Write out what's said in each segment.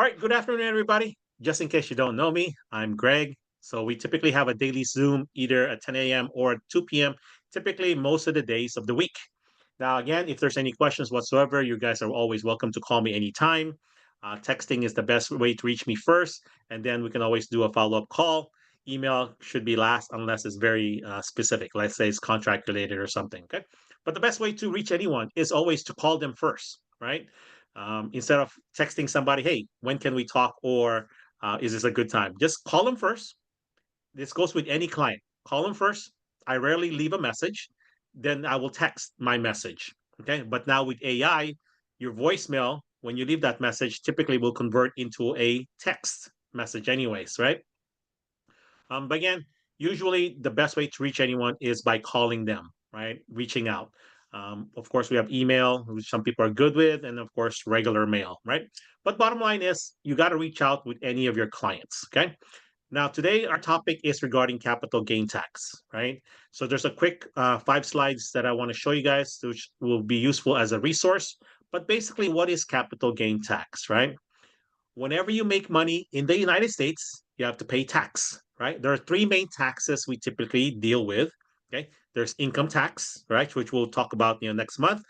All right, good afternoon, everybody. Just in case you don't know me, I'm Greg. So we typically have a daily Zoom either at 10 a.m. or at 2 p.m., typically most of the days of the week. Now, again, if there's any questions whatsoever, you guys are always welcome to call me anytime. Texting is the best way to reach me first, and then we can always do a follow-up call. Email should be last unless it's very specific. Let's say it's contract related or something. Okay. But the best way to reach anyone is always to call them first, right? Instead of texting somebody, hey, when can we talk? Or is this a good time? Just call them first. This goes with any client. Call them first. I rarely leave a message. Then I will text my message. Okay. But now with AI, your voicemail, when you leave that message, typically will convert into a text message, anyways, right? But again, usually the best way to reach anyone is by calling them, right? Reaching out. Of course, we have email, which some people are good with, and of course, regular mail, right? But bottom line is you got to reach out with any of your clients, okay? Now, today our topic is regarding capital gain tax, right? So there's a quick 5 slides that I want to show you guys, which will be useful as a resource. But basically, what is capital gain tax, right? Whenever you make money in the United States, you have to pay tax, right? There are three main taxes we typically deal with. Okay, there's income tax, right, which we'll talk about next month.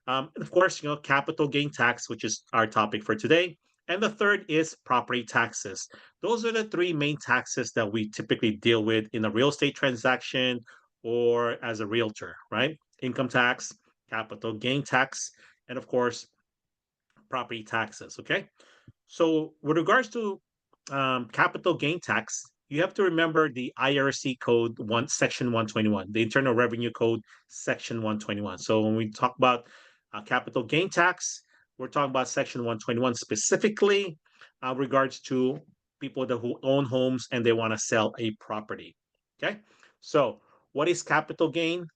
And of course, capital gain tax, which is our topic for today. And the third is property taxes. Those are the three main taxes that we typically deal with in a real estate transaction or as a realtor, right? Income tax, capital gain tax, and of course, property taxes. Okay. So with regards to capital gain tax, you have to remember the IRC code section 121, the Internal Revenue Code section 121. So when we talk about capital gain tax, we're talking about section 121 specifically regards to people who own homes and they want to sell a property. Okay. So what is capital gain?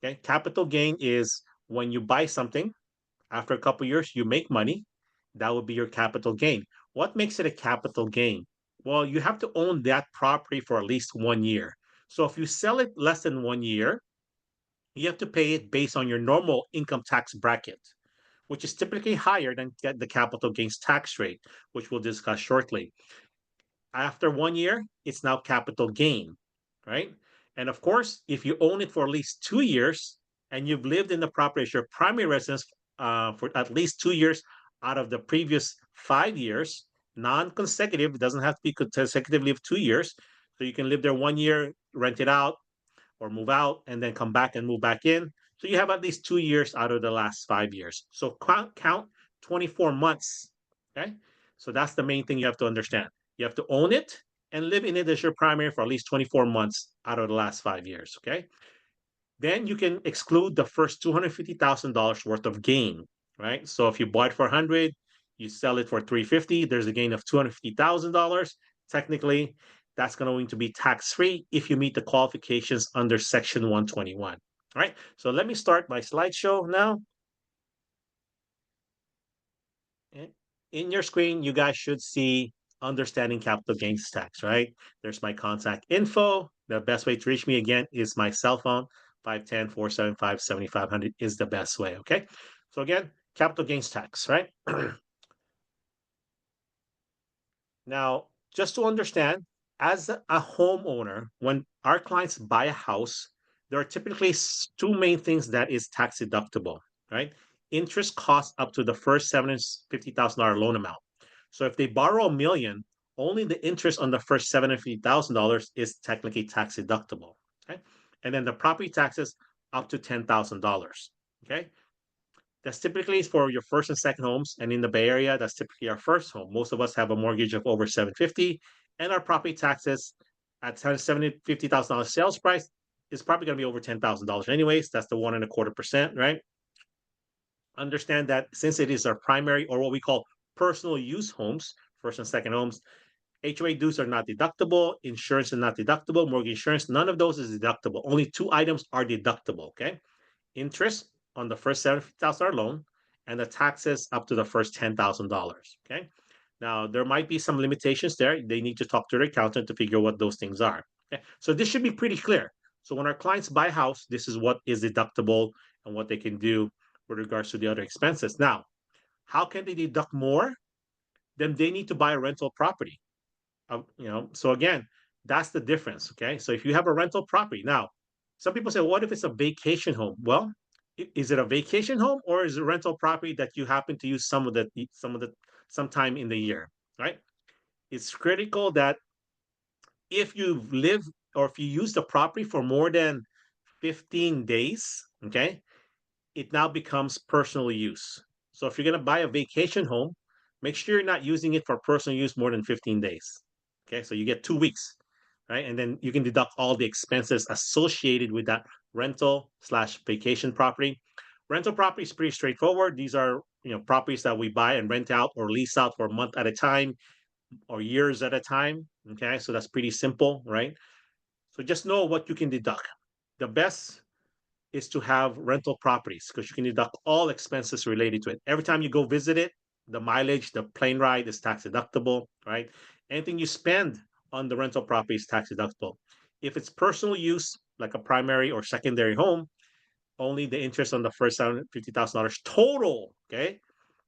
Okay. Capital gain is when you buy something, after a couple years, you make money. That would be your capital gain. What makes it a capital gain? Well, you have to own that property for at least 1 year. So if you sell it less than 1 year, you have to pay it based on your normal income tax bracket, which is typically higher than the capital gains tax rate, which we'll discuss shortly. After 1 year, it's now capital gain, right? And of course, if you own it for at least 2 years and you've lived in the property as your primary residence for at least 2 years out of the previous 5 years, non-consecutive, it doesn't have to be consecutively of 2 years. So you can live there 1 year, rent it out, or move out, and then come back and move back in. So you have at least 2 years out of the last 5 years. So count 24 months. Okay. So that's the main thing you have to understand. You have to own it and live in it as your primary for at least 24 months out of the last 5 years. Okay. Then you can exclude the first $250,000 worth of gain, right? So if you bought it for 100, you sell it for 350, there's a gain of $250,000. Technically, that's going to be tax free if you meet the qualifications under Section 121. All right. So let me start my slideshow now. In your screen, you guys should see understanding capital gains tax, right? There's my contact info. The best way to reach me again is my cell phone, 510-475-7500 is the best way, okay? So again, capital gains tax, right? Now, just to understand, as a homeowner, when our clients buy a house, there are typically two main things that is tax deductible, right? Interest costs up to the first $750,000 loan amount. So if they borrow $1 million, only the interest on the first $750,000 is technically tax deductible. Okay. And then the property taxes up to $10,000. Okay. That's typically for your first and second homes. And in the Bay Area, that's typically our first home. Most of us have a mortgage of over 750, and our property taxes at $750,000 sales price is probably going to be over $10,000 anyways. That's the 1.25%, right? Understand that since it is our primary or what we call personal use homes, first and second homes, HOA dues are not deductible, insurance is not deductible, mortgage insurance, none of those is deductible. Only two items are deductible, okay? Interest on the first $70,000 loan and the taxes up to the first $10,000, okay? Now, there might be some limitations there. They need to talk to their accountant to figure what those things are, okay? So this should be pretty clear. So when our clients buy a house, this is what is deductible and what they can do with regards to the other expenses. Now, how can they deduct more? then they need to buy a rental property. So again, that's the difference. Okay, so if you have a rental property now, some people say, what if it's a vacation home? Well, is it a vacation home or is it a rental property that you happen to use sometime in the year, right? It's critical that if you live or if you use the property for more than 15 days, okay, it now becomes personal use. So if you're going to buy a vacation home, make sure you're not using it for personal use more than 15 days. Okay, so you get 2 weeks, right? And then you can deduct all the expenses associated with that rental slash vacation property. Rental property is pretty straightforward. These are properties that we buy and rent out or lease out for a month at a time or years at a time. Okay, so that's pretty simple, right? So just know what you can deduct. The best is to have rental properties because you can deduct all expenses related to it. Every time you go visit it, the mileage, the plane ride is tax deductible, right? Anything you spend on the rental property is tax deductible. If it's personal use, like a primary or secondary home, only the interest on the first $50,000 total, okay?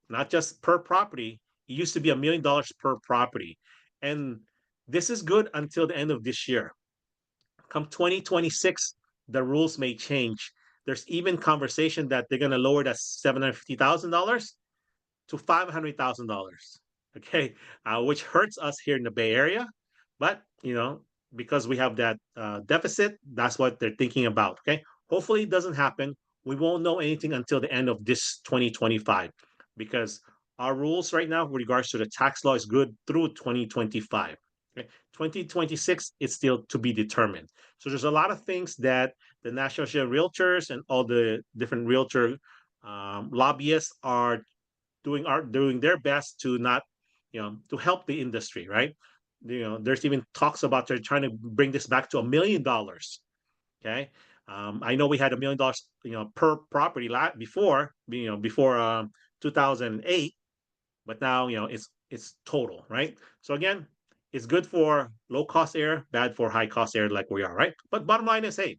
Not just per property. It used to be $1 million per property. And this is good until the end of this year. Come 2026, the rules may change. There's even conversation that they're going to lower that $750,000 to $500,000. Okay, which hurts us here in the Bay Area, but because we have that deficit, that's what they're thinking about. Okay, hopefully it doesn't happen. We won't know anything until the end of this 2025 because our rules right now with regards to the tax law is good through 2025. Okay? 2026 it's still to be determined. So there's a lot of things that the National Association of Realtors and all the different realtor lobbyists are doing their best to not to help the industry, right? There's even talks about they're trying to bring this back to $1 million. Okay, I know we had $1 million per property before 2008, but now it's total, right? So again, it's good for low cost area, bad for high cost area like we are, right? But bottom line is, hey,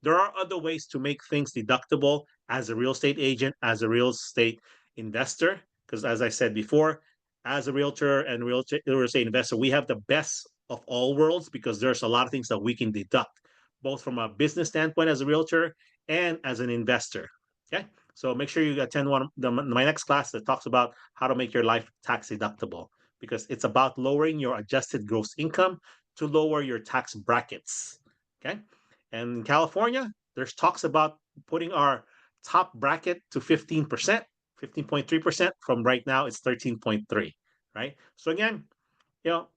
there are other ways to make things deductible as a real estate agent, as a real estate investor. Because as I said before, as a realtor and real estate investor, we have the best of all worlds because there's a lot of things that we can deduct, both from a business standpoint as a realtor and as an investor. Okay. So make sure you attend my next class that talks about how to make your life tax deductible because it's about lowering your adjusted gross income to lower your tax brackets. Okay. And in California, there's talks about putting our top bracket to 15%, 15.3% from right now it's 13.3, right? So again,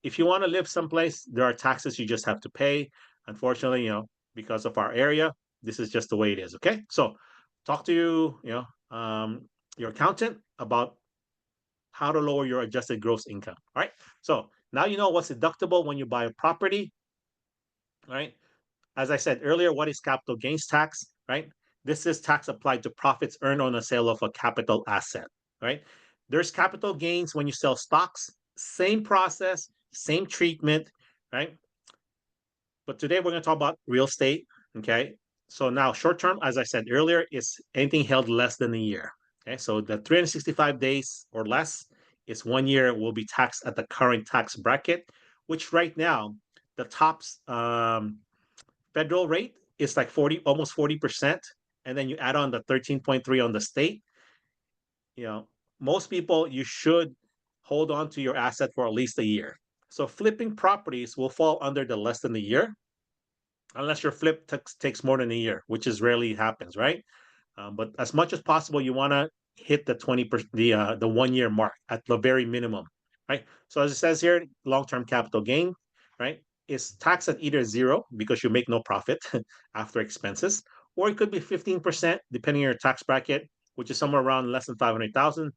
if you want to live someplace, there are taxes you just have to pay. Unfortunately, because of our area, this is just the way it is. Okay. So talk to your accountant about how to lower your adjusted gross income. All right. So now you know what's deductible when you buy a property. All right. As I said earlier, what is capital gains tax, right? This is tax applied to profits earned on the sale of a capital asset, right? There's capital gains when you sell stocks, same process, same treatment, right? But today we're going to talk about real estate, okay? So now short term, as I said earlier, is anything held less than a year, okay? So the 365 days or less is 1 year will be taxed at the current tax bracket, which right now the top federal rate is like 40, almost 40%. And then you add on the 13.3 on the state. Most people, you should hold on to your asset for at least a year. So flipping properties will fall under the less than a year, unless your flip takes more than a year, which is rarely happens, right? But as much as possible, you want to hit the 20% the 1 year mark at the very minimum, right? So as it says here, long-term capital gain, right, is taxed at either zero because you make no profit after expenses, or it could be 15% depending on your tax bracket, which is somewhere around less than 500,000.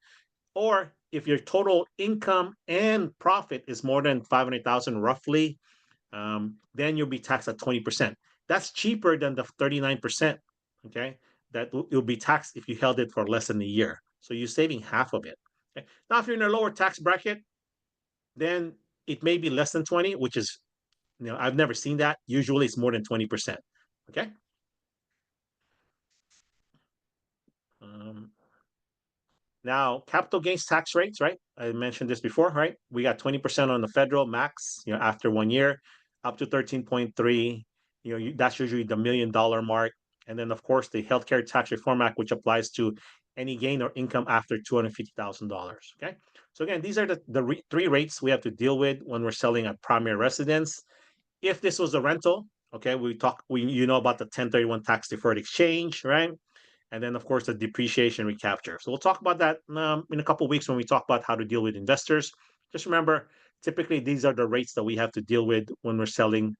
Or if your total income and profit is more than 500,000 roughly, then you'll be taxed at 20%. That's cheaper than the 39%, okay? That will be taxed if you held it for less than a year. So you're saving half of it. Okay? Now, if you're in a lower tax bracket, then it may be less than 20, which is, I've never seen that. Usually it's more than 20%, okay? Um, Now, capital gains tax rates, right? I mentioned this before, right? We got 20% on the federal max, after 1 year, up to 13.3. That's usually the $1 million mark. And then, of course, the Healthcare Tax Reform Act, which applies to any gain or income after $250,000. Okay. So again, these are the three rates we have to deal with when we're selling a primary residence. If this was a rental, okay, you know about the 1031 tax deferred exchange, right? And then, of course, the depreciation recapture. So we'll talk about that in a couple of weeks when we talk about how to deal with investors. Just remember, typically these are the rates that we have to deal with when we're selling,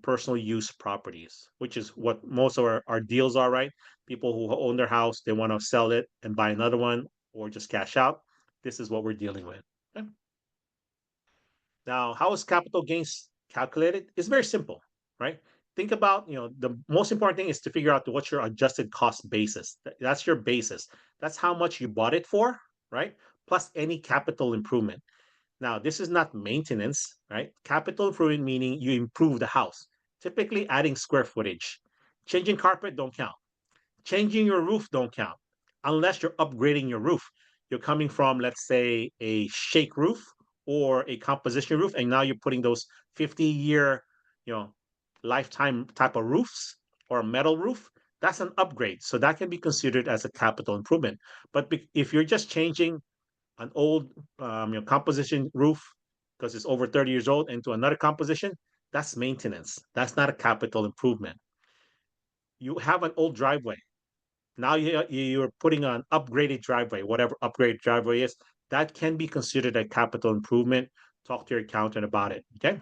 personal use properties, which is what most of our deals are, right? People who own their house, they want to sell it and buy another one or just cash out. This is what we're dealing with. Okay? Now, how is capital gains calculated? It's very simple, right? Think about, the most important thing is to figure out what's your adjusted cost basis. That's your basis. That's how much you bought it for, right? Plus any capital improvement. Now, this is not maintenance, right? Capital improvement meaning you improve the house, typically adding square footage. Changing carpet don't count. Changing your roof don't count unless you're upgrading your roof. You're coming from, let's say, a shake roof or a composition roof, and now you're putting those 50-year, you know, lifetime type of roofs or a metal roof. That's an upgrade. So that can be considered as a capital improvement. But if you're just changing an old composition roof because it's over 30 years old into another composition, that's maintenance. That's not a capital improvement. You have an old driveway. Now you're putting an upgraded driveway, whatever upgraded driveway is, that can be considered a capital improvement. Talk to your accountant about it. Okay.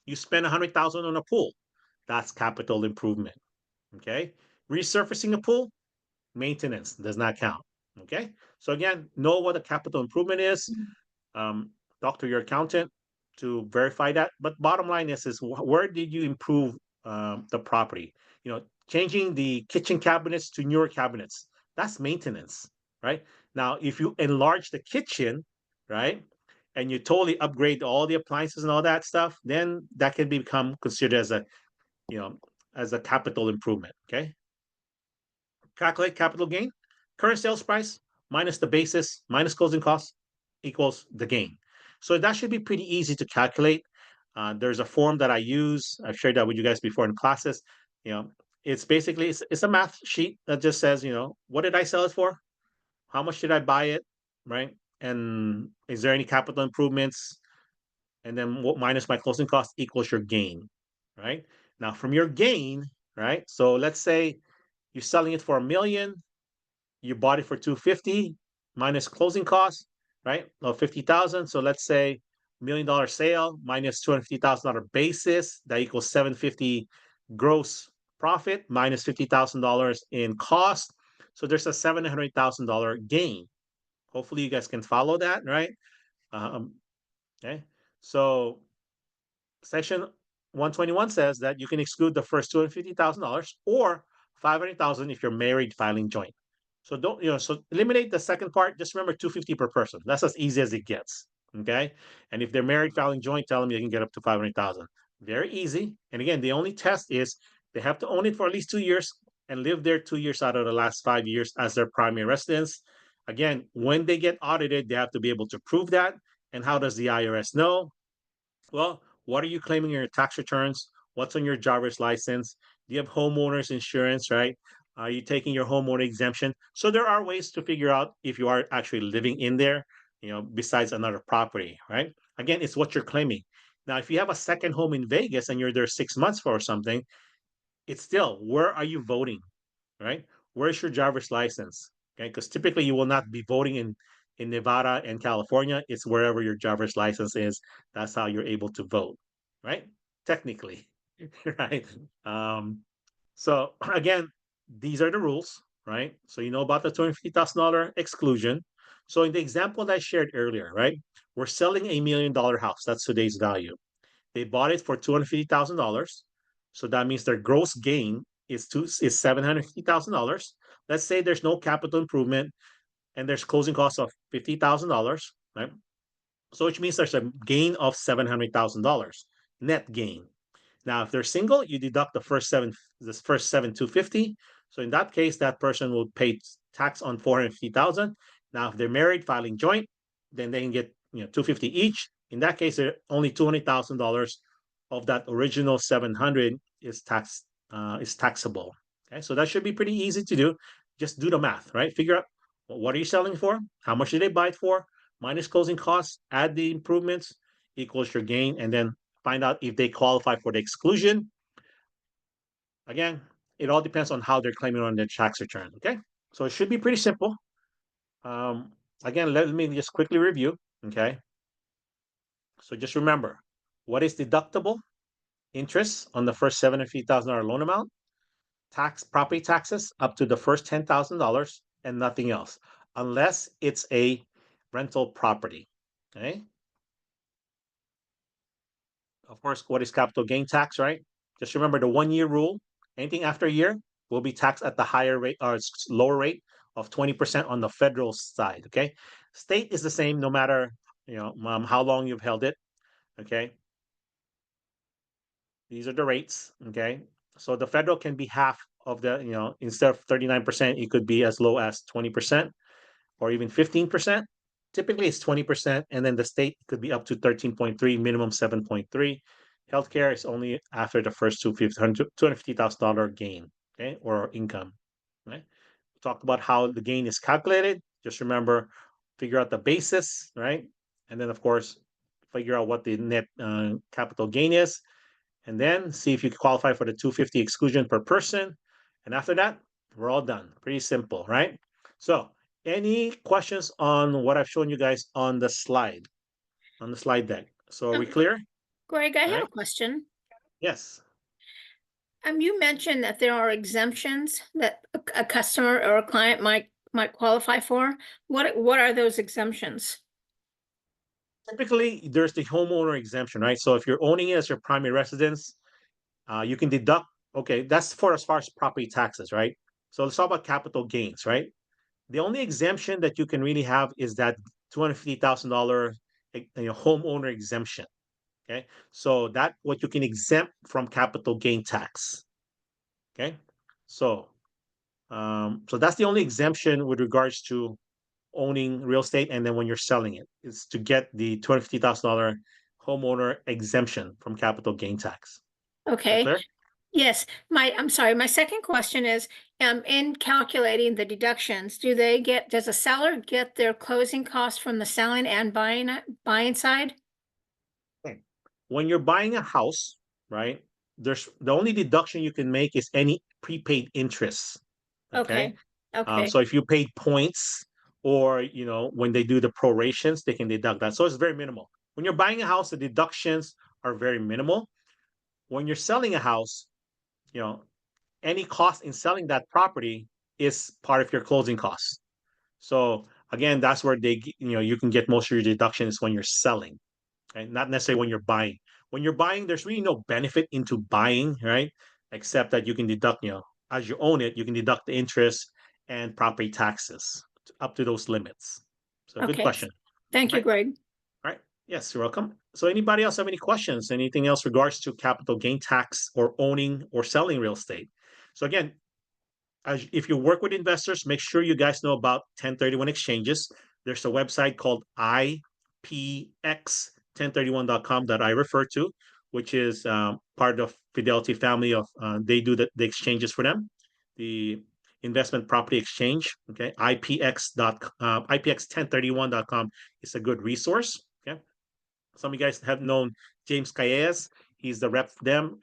You spend 100,000 on a pool. That's capital improvement. Okay. Resurfacing a pool, maintenance does not count. Okay. So again, know what a capital improvement is. Um, Talk to your accountant to verify that. But bottom line is where did you improve the property? Changing the kitchen cabinets to newer cabinets. That's maintenance, right? Now, if you enlarge the kitchen, right, and you totally upgrade all the appliances and all that stuff, then that can become considered you know, as a capital improvement. Okay. Calculate capital gain. Current sales price minus the basis minus closing costs equals the gain. So that should be pretty easy to calculate. There's a form that I use. I've shared that with you guys before in classes. You know, it's basically it's a math sheet that just says, what did I sell it for? How much did I buy it? Right? And is there any capital improvements? And then what minus my closing cost equals your gain. Right? Now from your gain, right? So let's say you're selling it for 1 million, you bought it for 250 minus closing costs, right? Of 50,000. So let's say $1 million sale minus $250,000 basis, that equals 750 gross profit minus $50,000 in cost. So there's a $700,000 gain. Hopefully you guys can follow that, right? Um, okay. So Section 121 says that you can exclude the first $250,000 or 500,000 if you're married filing joint. So don't so eliminate the second part. Just remember 250 per person. That's as easy as it gets. Okay. And if they're married filing joint, tell them you can get up to 500,000. Very easy. And again, the only test is they have to own it for at least 2 years and live there 2 years out of the last 5 years as their primary residence. Again, when they get audited, they have to be able to prove that. And how does the IRS know? Well, what are you claiming in your tax returns? What's on your driver's license? Do you have homeowners insurance, right? Are you taking your homeowner exemption? So there are ways to figure out if you are actually living in there, besides another property, right? Again, it's what you're claiming. Now, if you have a second home in Vegas and you're there 6 months for something, it's still, where are you voting, right? Where's your driver's license? Okay, because typically you will not be voting in Nevada and California. It's wherever your driver's license is. That's how you're able to vote, right? Technically, right? So again, these are the rules, right? So you know about the $250,000 exclusion. So in the example that I shared earlier, right, we're selling $1 million house. That's today's value. They bought it for $250,000. So that means their gross gain is $750,000. Let's say there's no capital improvement and there's closing costs of $50,000, right? So which means there's a gain of $700,000 net gain. Now, if they're single, you deduct the first seven 250. So in that case, that person will pay tax on 450,000. Now, if they're married, filing joint, then they can get 250 each. In that case, they're only $200,000 of that original 700 is taxable. Okay, so that should be pretty easy to do. Just do the math, right? Figure out what are you selling for, how much did they buy it for, minus closing costs, add the improvements, equals your gain, and then find out if they qualify for the exclusion. Again, it all depends on how they're claiming on their tax return. Okay, so it should be pretty simple. Um, Again, let me just quickly review. Okay, so just remember what is deductible: interest on the first $750,000 loan amount, property taxes up to the first $10,000, and nothing else, unless it's a rental property. Okay. Of course, what is capital gain tax, right? Just remember the 1 year rule. Anything after a year will be taxed at the higher rate or lower rate of 20% on the federal side. Okay. State is the same no matter how long you've held it. Okay. These are the rates. Okay. So the federal can be half of instead of 39%, it could be as low as 20% or even 15%. Typically, it's 20%, and then the state could be up to 13.3, minimum 7.3. Healthcare is only after the first $250,000 gain, okay, or income. Right? We talked about how the gain is calculated. Just remember, figure out the basis, right, and then of course, figure out what the net capital gain is, and then see if you qualify for the 250 exclusion per person. And after that, we're all done. Pretty simple, right? So, any questions on what I've shown you guys on the slide deck? So, are we Um, clear? Greg, I All have a right. question. Yes. You mentioned that there are exemptions that a customer or a client might qualify for. What are those exemptions? Typically, there's the homeowner exemption, right? So, if you're owning it as your primary residence, you can deduct. Okay, that's for as far as property taxes, right? So, let's talk about capital gains, right? The only exemption that you can really have is that $250,000 homeowner exemption. Okay, so that what you can exempt from capital gain tax. Okay, so so that's the only exemption with regards to owning real estate, and then when you're selling it, is to get the $250,000 homeowner exemption from capital gain tax. Is that Okay. clear? Yes. I'm sorry. My second question is, in calculating the deductions, does a seller get their closing costs from the selling and buying side? Okay. When you're buying a house, right? There's the only deduction you can make is any prepaid interest. Okay. Okay. Okay. So if you paid points or when they do the prorations, they can deduct that. So it's very minimal. When you're buying a house, the deductions are very minimal. When you're selling a house, you know, any cost in selling that property is part of your closing costs. So again, that's where you can get most of your deductions when you're selling, right? Not necessarily when you're buying. When you're buying, there's really no benefit into buying, right? Except that you can deduct, as you own it, you can deduct the interest and property taxes up to those limits. So good Okay. question. Thank you, Right. Greg. Right. Yes, you're welcome. So anybody else have any questions? Anything else regards to capital gain tax or owning or selling real estate? So again, if you work with investors, make sure you guys know about 1031 exchanges. There's a website called IPX1031.com that I refer to, which is part of Fidelity family of they do the exchanges for them. The investment property exchange, okay, IPX1031.com is a good resource. Okay. Some of you guys have known James Calles. He's the rep for them.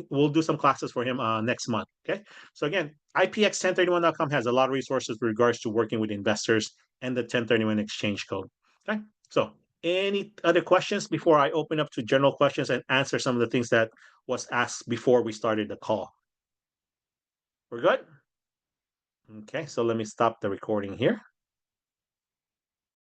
We'll do some classes for him next month. Okay. So again, IPX1031.com has a lot of resources with regards to working with investors and the 1031 exchange code. Okay. So any other questions before I open up to general questions and answer some of the things that was asked before we started the call? We're good? Okay, so let me stop the recording here.